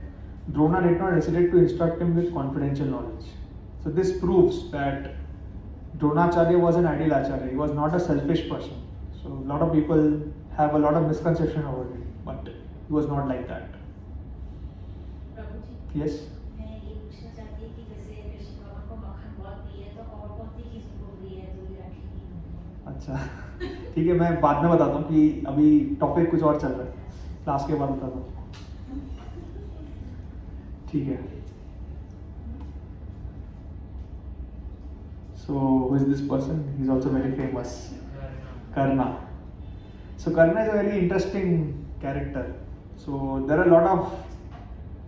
Drona did not hesitate to instruct him with confidential knowledge. So this proves that Dronacharya was an ideal acharya. He was not a selfish person. So a lot of people have a lot of misconception about it, but he was not like that. Prabhu ji, Yes. मैं ये पूछना चाहती हूँ कि जैसे कृष्ण भगवान को मक्खन बहुत प्रिय है, तो और कौन सी चीज़ उनको प्रिय है जो ये रखेगी? अच्छा, ठीक है, मैं बाद में बताता हूँ कि अभी टॉपिक कुछ और चल रहा है, क्लास के बाद बताता हूँ. ठीक है. So who is this person? He's also very famous. Karna. So Karna is a very interesting character. So there are a lot of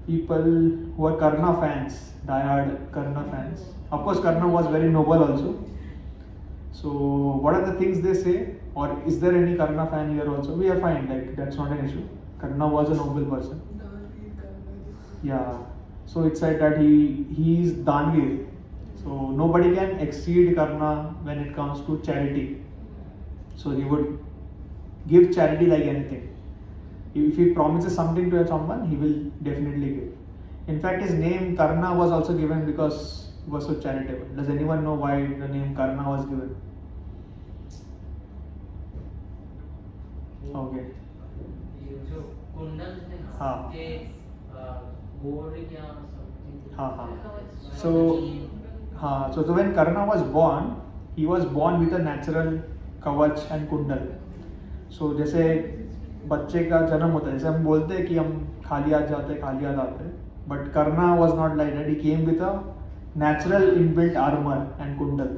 people who are Karna fans, diehard Karna fans. Of course, Karna was very noble also. So what are the things they say? Or is there any Karna fan here also? We are fine, like that's not an issue. Karna was a noble person. Yeah. So it's said that he is Danvir. So nobody can exceed Karna when it comes to charity. So he would give charity like anything. If he promises something to someone, he will definitely give. In fact, his name Karna was also given because he was so charitable. Does anyone know why the name Karna was given? Okay. ये जो कुंडल है ना, हाँ. के gold क्या something. हाँ, हाँ. So when Karna was born, he was born with a natural kavach and kundal. So जैसे बच्चे का जन्म होता है, जैसे हम बोलते हैं कि हम खाली हाथ जाते हैं, but Karna was not like that. He came with a natural inbuilt armor and kundal.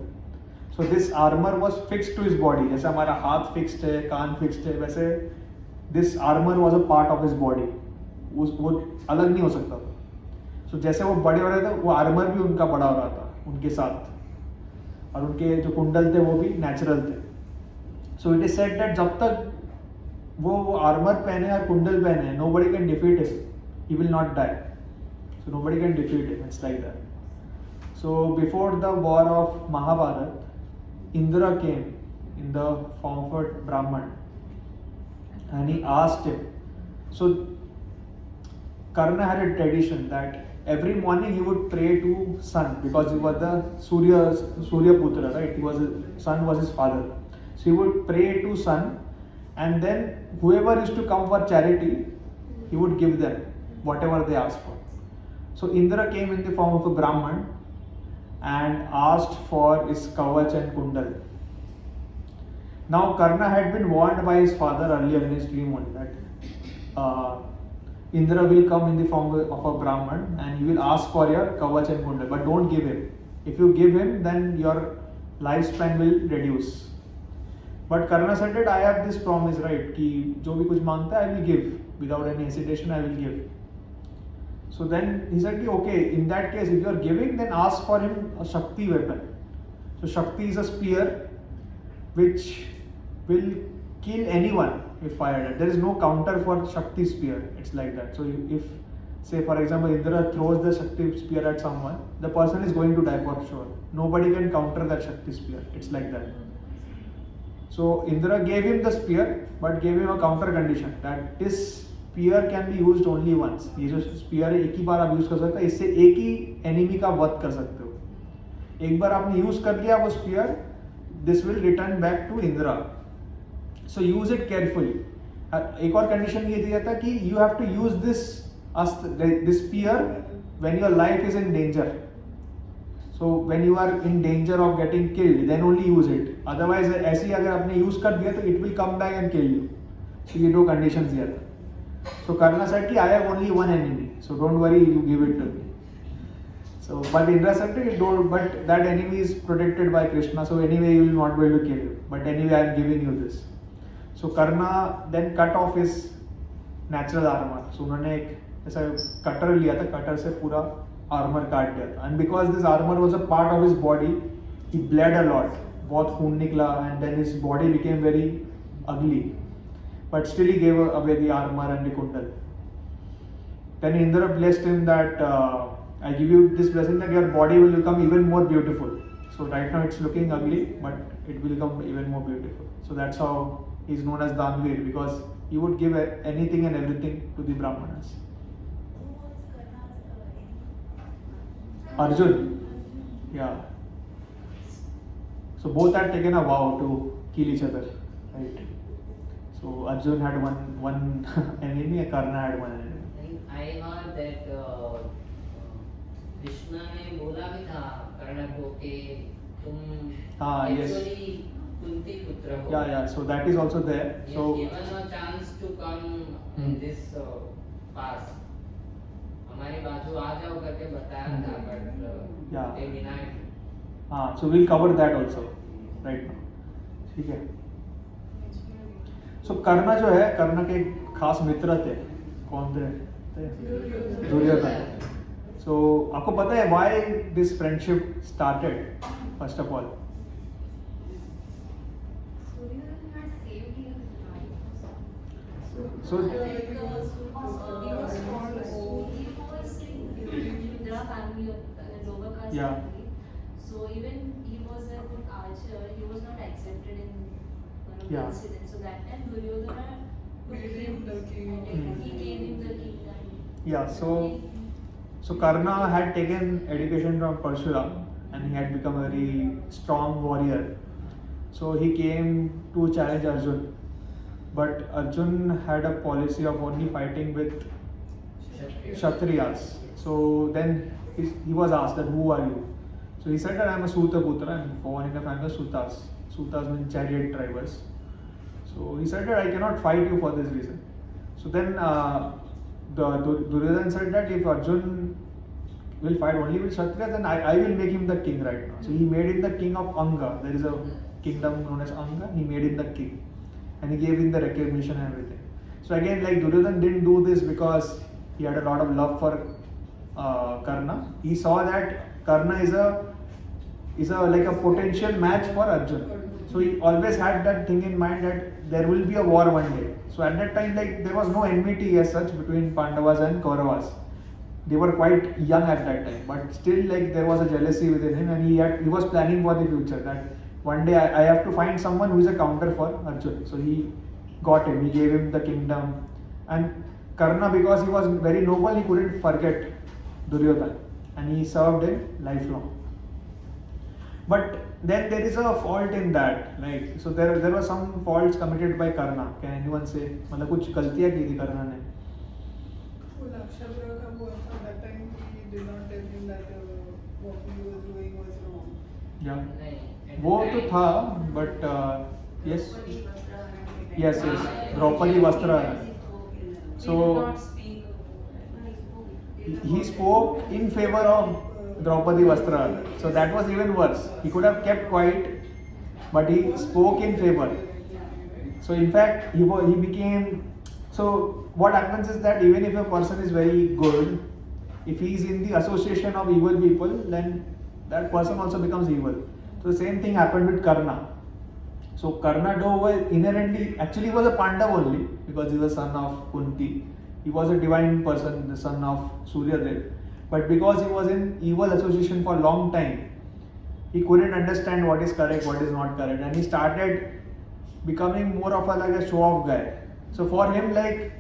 So this armor was fixed to his body. जैसे हमारा हाथ fixed है, कान fixed है, वैसे this armour was a part of his body, वो अलग नहीं हो सकता था. सो जैसे वो बड़े हो रहे थे वो आर्मर भी उनका बड़ा हो रहा था उनके साथ, और उनके जो कुंडल थे वो भी नेचुरल थे. So it is said that जब तक वो आर्मर पहने और कुंडल पहने, nobody can defeat him, he will not die. So nobody can defeat him, it's like that. So before the war of Mahabharat, Indra came in the form of a Brahman and he asked him. So Karna had a tradition that every morning he would pray to sun, because he was the Surya Putra, right? He was sun was his father. So he would pray to sun, and then whoever used to come for charity, he would give them whatever they asked for. So Indra came in the form of a Brahman and asked for his kavach and kundal. Now Karna had been warned by his father earlier in his dream only that Indra will come in the form of a Brahman and he will ask for your kavach and kundal, but don't give him. If you give him, then your lifespan will reduce. But Karna said that I have this promise, right, कि जो भी कुछ मांगता है I will give without any hesitation, I will give. So then he said, okay, in that case, if you are giving, then ask for him a Shakti weapon. So Shakti is a spear which will kill anyone if fired at. There is no counter for Shakti spear. It's like that. So if, say for example, Indra throws the Shakti spear at someone, the person is going to die for sure. Nobody can counter that Shakti spear. It's like that. So Indra gave him the spear, but gave him a counter condition that this spear can be used only once. ये जो spear है एक ही बार आप use कर सकते हैं, इससे एक ही एनिमी का वध कर सकते हो. एक बार आपने यूज कर लिया वो spear, this will return back to Indra. So use it carefully. एक और कंडीशन ये दिया था कि you have to use this spear when your life is in danger. So when you are in danger of getting killed, then only use it. Otherwise ऐसे ही अगर आपने यूज कर दिया तो it will come back and kill you. So ये दो condition दिया था. So Karna said कि I have only one enemy, so don't worry, you give it to me. So but Indra said that don't, but that enemy is protected by Krishna, so anyway you will not be able to kill him. But anyway I am giving you this. So Karna then cut off his natural armor. So उन्होंने एक ऐसा cutter लिया था, cutter से पूरा armour काट दिया था. And because this armor was a part of his body, he bled a lot. बहुत खून निकला, and then his body became very ugly. But still he gave away the armor and the kundal. Then Indra blessed him that I give you this blessing that your body will become even more beautiful. So right now it's looking ugly, but it will become even more beautiful. So that's how he's known as Danvir, because he would give anything and everything to the Brahmanas. Who was Karna's enemy? Arjun, yeah. So both had taken a vow to kill each other, right? So Arjun had one enemy, and Karna had one enemy. I heard that Krishna ने बोला भी था कर्ण को कि तुम yes. actually Kunti पुत्र हो. Yeah. So that is also there. He So has given a chance to come in this pass. हमारी बाजू आ जाओ करके बताया था, but Yeah. they denied. so we'll cover that also right now. ठीक है. So कर्ना जो है, कर्ना के खास मित्र थे. कौन थे? दुर्योधन. So आपको पता है why this friendship started? First of all, Duryodhana had saved his life. so Like, he was in Indra family, lower caste Yeah. family. So even he was a good archer, he was not accepted in one of the Yeah. incidents. So that time Duryodhana took Made him him the king. and he gave him the kingdom. Yeah, so Karna had taken education from Parshuram and he had become a very strong warrior. So he came to challenge Arjun, but Arjun had a policy of only fighting with Kshatriyas. So then he was asked that who are you? So he said that I am a Suta Putra, I am born in a family of Sutas. Sutas mean chariot drivers. So he said that I cannot fight you for this reason. So then Duryodhana said that if Arjun will fight only with Kshatriyas, then I will make him the king right now. So he made him the king of Anga. There is a kingdom known as Anga. He made him the king, and he gave him the recognition and everything. So again, like Duryodhan didn't do this because he had a lot of love for Karna. He saw that Karna is a like a potential match for Arjun. So he always had that thing in mind that there will be a war one day. So at that time, like there was no enmity as such between Pandavas and Kauravas. They were quite young at that time, but still like there was a jealousy within him, and he was planning for the future that one day I have to find someone who is a counter for Arjun. So he got him. He gave him the kingdom, and Karna, because he was very noble, he couldn't forget Duryodhan, and he served him lifelong. But then there is a fault in that, like so there were some faults committed by Karna. Can anyone say? मतलब कुछ गलतियाँ की थी कर्ना ने? Well, Akshagra ka wo tha, that time he did not tell him that what he was doing was wrong. Yeah. नहीं, वो तो था, but yes, yes, Draupadi Vastrahara. He did So not speak. he spoke in favor of Draupadi Vastrahara. So that was even worse. He could have kept quiet, but he spoke in favor. So in fact, he became. So what happens is that even if a person is very good, if he is in the association of evil people, then that person also becomes evil. So the same thing happened with Karna. So Karna, though inherently, actually he was a Pandav only because he was son of Kunti. He was a divine person, the son of Suryadev. But because he was in evil association for a long time, he couldn't understand what is correct, what is not correct, and he started becoming more of a show-off guy. So for him, like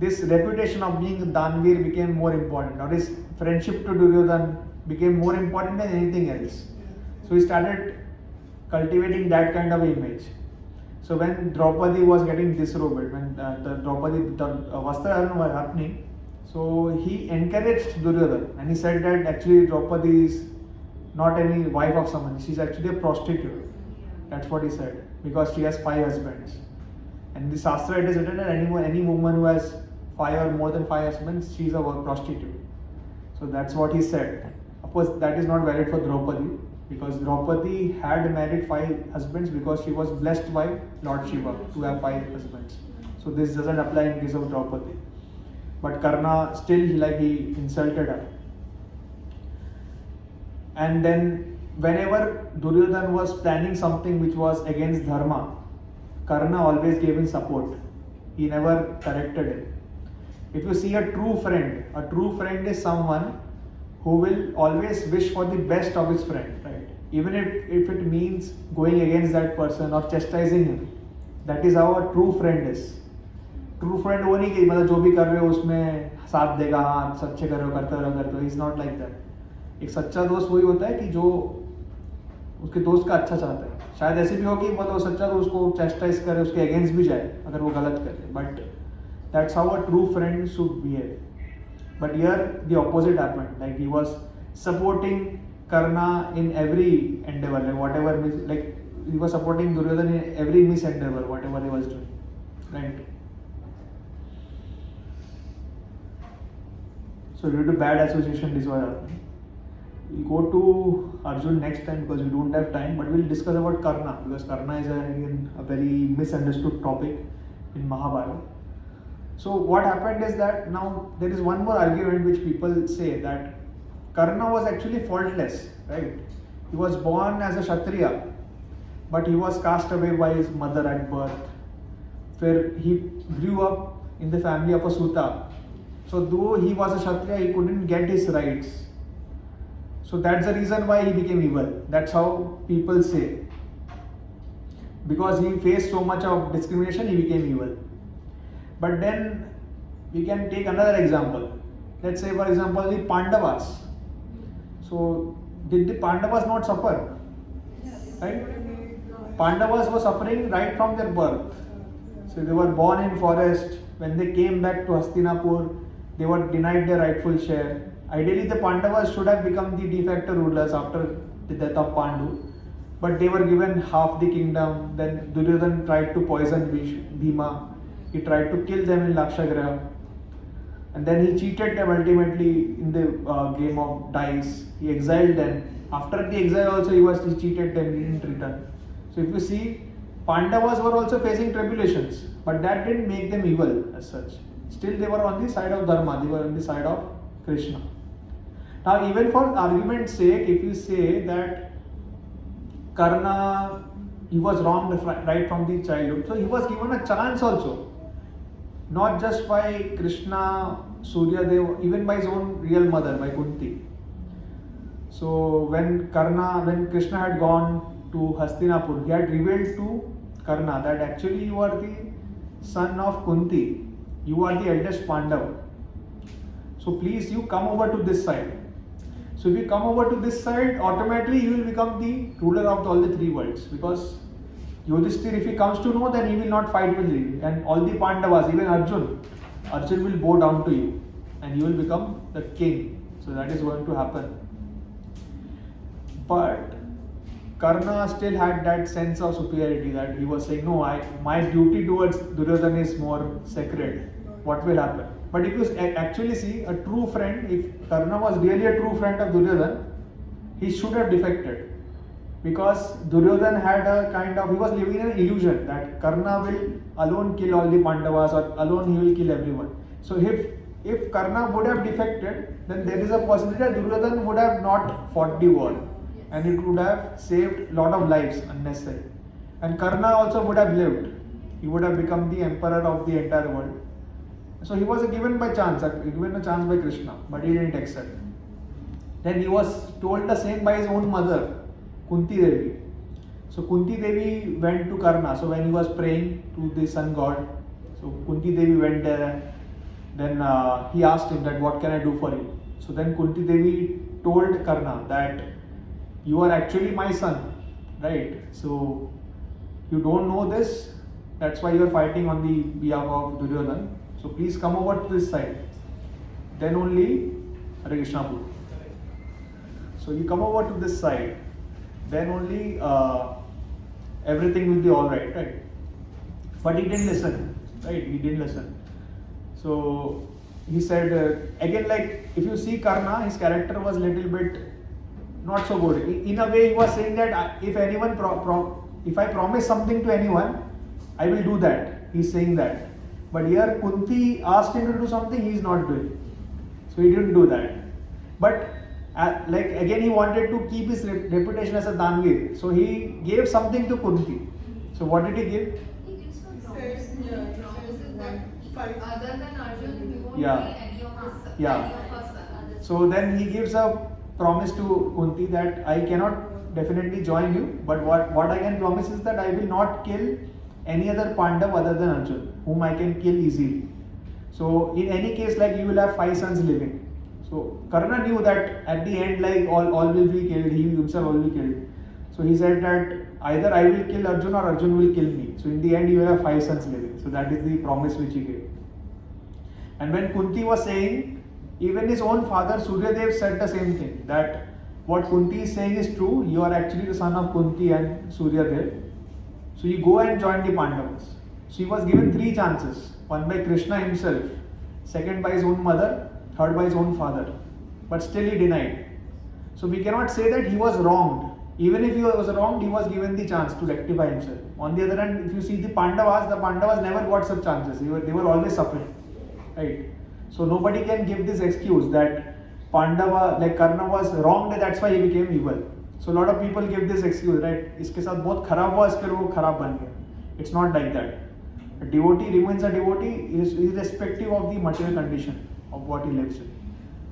this reputation of being a Danveer became more important, or his friendship to Duryodhan became more important than anything else. So he started cultivating that kind of image. So when Draupadi was getting disrobed, when the Vastrahara was happening, so he encouraged Duryodhan, and he said that actually Draupadi is not any wife of someone, she's actually a prostitute. That's what he said, because she has 5 husbands. And in the Shastra it is written that any woman who has 5 or more than 5 husbands, she's a prostitute. So that's what he said. Of course, that is not valid for Draupadi, because Draupadi had married 5 husbands because she was blessed by Lord Shiva to have 5 husbands. So this doesn't apply in case of Draupadi. But Karna still, like, he insulted her. And then whenever Duryodhan was planning something which was against Dharma, Karna always gave him support. He never corrected him. If you see a true friend is someone who will always wish for the best of his friend, right? Even if it means going against that person or chastising him. That is how a true friend is. True friend वो नहीं कि मतलब जो भी कर रहे हो उसमें साथ देगा, हाँ सच्चे कर रहे हो, करते रहो. He's not like that. एक सच्चा दोस्त वही होता है कि जो उसके दोस्त का अच्छा चाहता है. शायद ऐसे भी हो कि मतलब सच्चा दोस्त को चैस्टाइज करे, उसके अगेंस्ट भी जाए अगर वो गलत करे. But that's how a true friend should behave. But here the opposite happened. Like he was supporting Karna in every endeavor, like whatever, like he was supporting Duryodhan in every misendeavor, whatever he was doing, right? So due to bad association, this was happening. We'll go to Arjun next time because we don't have time, but we'll discuss about Karna because Karna is a very misunderstood topic in Mahabharata. So what happened is that now there is one more argument which people say that Karna was actually faultless, right? He was born as a Kshatriya, but he was cast away by his mother at birth. Where he grew up in the family of a Suta. So though he was a Kshatriya, he couldn't get his rights. So that's the reason why he became evil. That's how people say. Because he faced so much of discrimination, he became evil. But then we can take another example. Let's say, for example, the Pandavas. So did the Pandavas not suffer? Right? Pandavas were suffering right from their birth. So they were born in forest. When they came back to Hastinapur, they were denied their rightful share. Ideally, the Pandavas should have become the de facto rulers after the death of Pandu. But they were given half the kingdom. Then Duryodhan tried to poison Bhima. He tried to kill them in Lakshagriha. And then he cheated them ultimately in the game of dice. He exiled them. After the exile also he cheated them, he didn't return. So if you see, Pandavas were also facing tribulations, but that didn't make them evil as such. Still, they were on the side of Dharma, they were on the side of Krishna. Now, even for argument's sake, if you say that Karna, he was wronged right from the childhood, so he was given a chance also, not just by Krishna, Surya Dev, even by his own real mother, by Kunti. So when Krishna had gone to Hastinapur, he had revealed to Karna that actually you are the son of Kunti, you are the eldest Pandava. So please, you come over to this side. So if you come over to this side, automatically you will become the ruler of all the three worlds, because Yudhishthir, if he comes to know, then he will not fight with you, and all the Pandavas, even Arjun will bow down to you, and you will become the king. So that is going to happen. But Karna still had that sense of superiority, that he was saying, no, my duty towards Duryodhana is more sacred. What will happen? But if you actually see, a true friend, if Karna was really a true friend of Duryodhana, he should have defected. Because Duryodhana had a kind of, he was living in an illusion that Karna will alone kill all the Pandavas, or alone he will kill everyone. So if Karna would have defected, then there is a possibility that Duryodhana would have not fought the war, and it would have saved lot of lives unnecessary. And Karna also would have lived. He would have become the emperor of the entire world. So he was given a chance by Krishna, but he didn't accept. Then he was told the same by his own mother, Kunti Devi. So Kunti Devi went to Karna. So when he was praying to the sun god, so Kunti Devi went there. Then he asked him that, what can I do for you? So then Kunti Devi told Karna that you are actually my son, right? So you don't know this, that's why you are fighting on the behalf of Duryodhana. So please come over to this side. Then only Hare Krishna Pur. So you come over to this side, then only everything will be alright, right? But he didn't listen, right? He didn't listen. So he said, again, like if you see Karna, his character was little bit not so good. In a way, he was saying that if anyone, if I promise something to anyone, I will do that. He's saying that. But here Kunti asked him to do something he is not doing. So he didn't do that. But like again, he wanted to keep his reputation as a Danvir. So he gave something to Kunti. So what did he give? He gives some He promise. said, yeah, he Promises said that five. other than Arjun, he won't Yeah. be any of his Yeah. any of us son. So then he gives a promise to Kunti that I cannot definitely join you, but what I can promise is that I will not kill any other Pandav other than Arjun, whom I can kill easily. So in any case, like you will have 5 sons living. So Karna knew that at the end, like all will be killed, he himself will be killed. So he said that either I will kill Arjun or Arjun will kill me. So in the end, you will have 5 sons living. So that is the promise which he gave. And when Kunti was saying, even his own father Suryadev said the same thing, that what Kunti is saying is true, you are actually the son of Kunti and Suryadev. So you go and join the Pandavas. So he was given 3 chances, one by Krishna himself, second by his own mother, third by his own father. But still he denied. So we cannot say that he was wronged. Even if he was wronged, he was given the chance to rectify himself. On the other hand, if you see the Pandavas never got such chances. They were always suffering. Right? So nobody can give this excuse that Pandava, like Karna was wronged, that's why he became evil. So a lot of people give this excuse, right? इसके साथ बहुत खराब हुआ, इसके लिए वो खराब बन गया. It's not like that. A devotee remains a devotee irrespective of the material condition of what he lives in.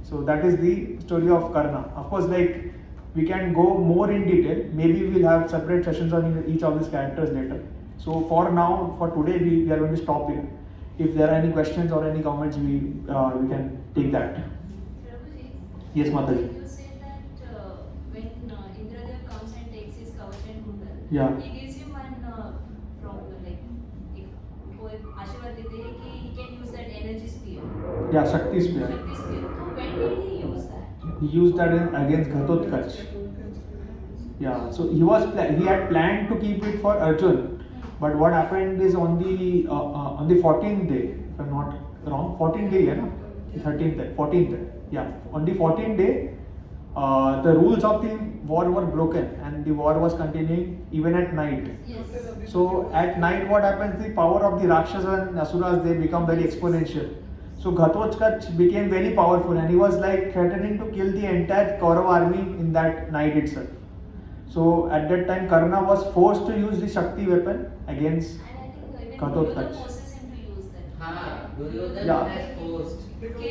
So that is the story of Karna. Of course, like we can go more in detail. Maybe we will have separate sessions on each of these characters later. So for now, for today, we are going to stop here. If there are any questions or any comments, we can take that. Prabhuji, Yes, Mataji. You said that when Indradev comes and takes his Kavach and Kundal, Yeah. he gives him one वो आशीर्वाद देते हैं कि he can use that energy spear, Yeah, Shakti spear. Shakti spear. So when did he use that? He used that against Ghatotkacha. Yeah, so he had planned to keep it for Arjun, but what happened is on the 14th day, if I'm not wrong, 14th day, yeah, 13th day, 14th day, yeah, on the 14th day, the rules of the war were broken and the war was continuing even at night. Yes. So at night what happens, the power of the Rakshasas and Asuras, they become very exponential. So Ghatotkacha became very powerful and he was like threatening to kill the entire Kaurava army in that night itself. So at that time Karna was forced to use the Shakti weapon against And I think even Ghatotkacha. Duryodhana forces him to use that. हाँ Duryodhan Yeah. has forced Because